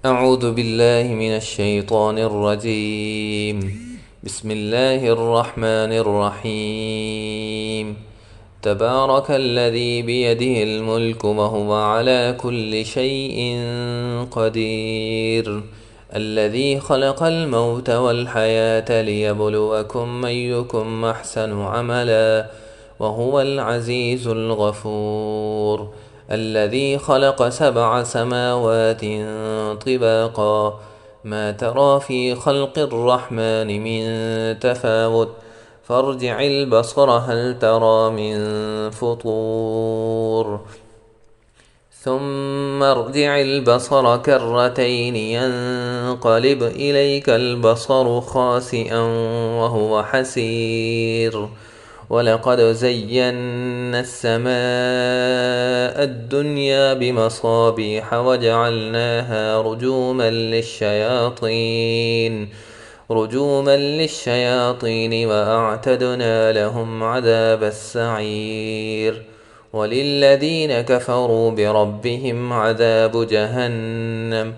أعوذ بالله من الشيطان الرجيم. بسم الله الرحمن الرحيم. تبارك الذي بيده الملك وهو على كل شيء قدير. الذي خلق الموت والحياة ليبلوكم أيكم أحسن عملا وهو العزيز الغفور. الذي خلق 7 سماوات طباقا ما ترى في خلق الرحمن من تفاوت فارجع البصر هل ترى من فطور ثم ارجع البصر كرتين ينقلب إليك البصر خاسئا وهو حسير. ولقد زينا السماء الدنيا بمصابيح وجعلناها رجوما للشياطين وأعتدنا لهم عذاب السعير. وللذين كفروا بربهم عذاب جهنم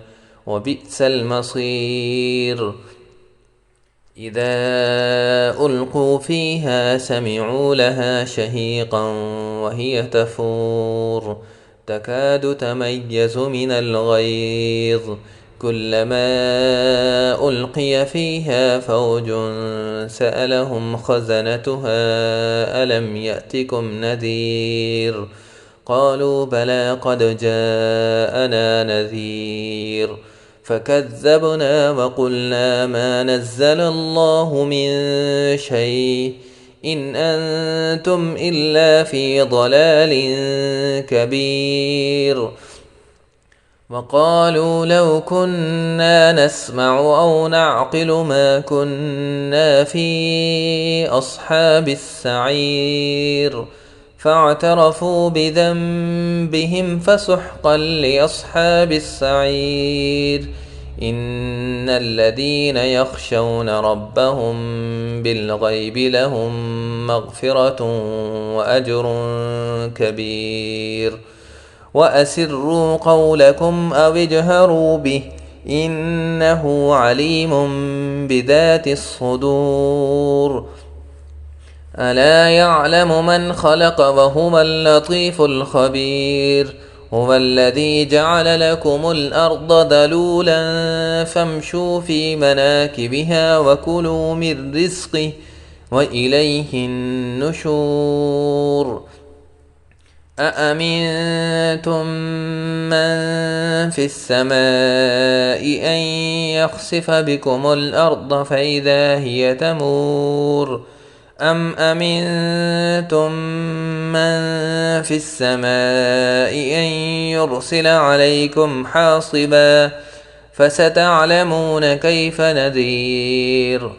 وبئس المصير. إذا ألقوا فيها سمعوا لها شهيقا وهي تفور تكاد تميز من الغيظ كلما ألقي فيها فوج سألهم خزنتها ألم يأتكم نذير قالوا بلى قد جاءنا نذير فكذبنا وقلنا ما نزل الله من شيء إن أنتم إلا في ضلال كبير. وقالوا لو كنا نسمع أو نعقل ما كنا في أصحاب السعير فاعترفوا بذنبهم فسحقا لأصحاب السعير. إن الذين يخشون ربهم بالغيب لهم مغفرة وأجر كبير. وأسروا قولكم أو اجهروا به إنه عليم بذات الصدور. ألا يعلم من خلق وهو اللطيف الخبير. هو الذي جعل لكم الأرض ذلولا فامشوا في مناكبها وكلوا من رزقه وإليه النشور. أأمنتم من في السماء أن يخسف بكم الأرض فإذا هي تمور أم أمنتم من في السماء أن يرسل عليكم حاصبا فستعلمون كيف نذير.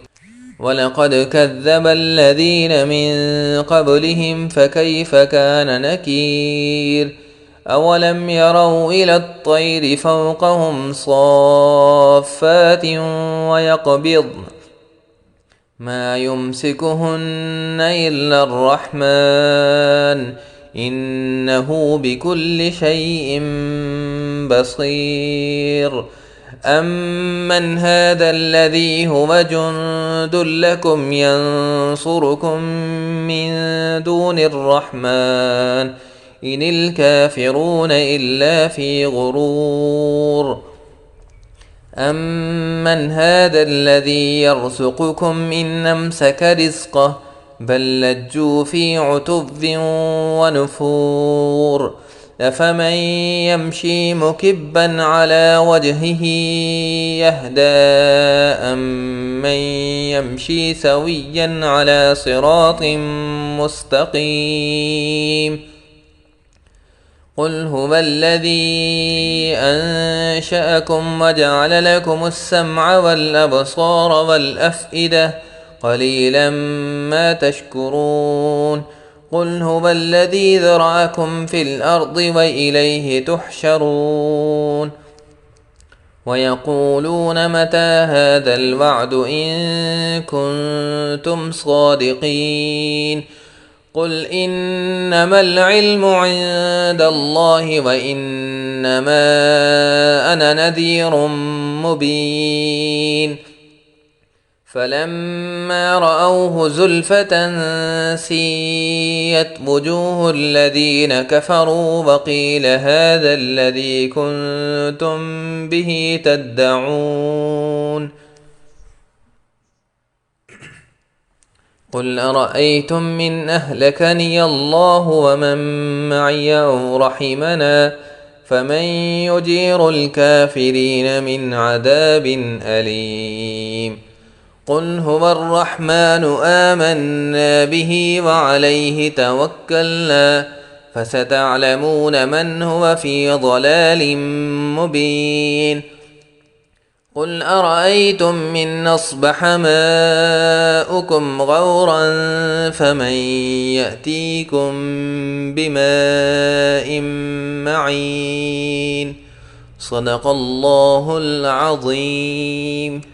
ولقد كذب الذين من قبلهم فكيف كان نكير. أولم يروا إلى الطير فوقهم صافات ويقبضن ما يمسكهن إلا الرحمن إنه بكل شيء بصير. أمن هذا الذي هو جند لكم ينصركم من دون الرحمن إن الكافرون إلا في غرور. أمن هذا الذي يرزقكم إن أمسك رزقه بل لجوا في عتب ونفور. أفمن يمشي مكبا على وجهه يهدى أمن يمشي سويا على صراط مستقيم. قل هو الذي أنشأكم وجعل لكم السمع والأبصار والأفئدة قليلا ما تشكرون. قل هو الذي ذرأكم في الأرض وإليه تحشرون. ويقولون متى هذا الوعد إن كنتم صادقين. قل إنما العلم عند الله وإن إنما أنا نذير مبين فلما رأوه زلفة سيئت وجوه الذين كفروا وقيل هذا الذي كنتم به تدعون قل أرأيتم من أهلكني الله ومن معي أو رحمنا فمن يجير الكافرين من عذاب أليم قل هو الرحمن آمنا به وعليه توكلنا فستعلمون من هو في ضلال مبين قل أرأيتم من أصبح ماؤكم غورا فمن يأتيكم بماء معين صدق الله العظيم.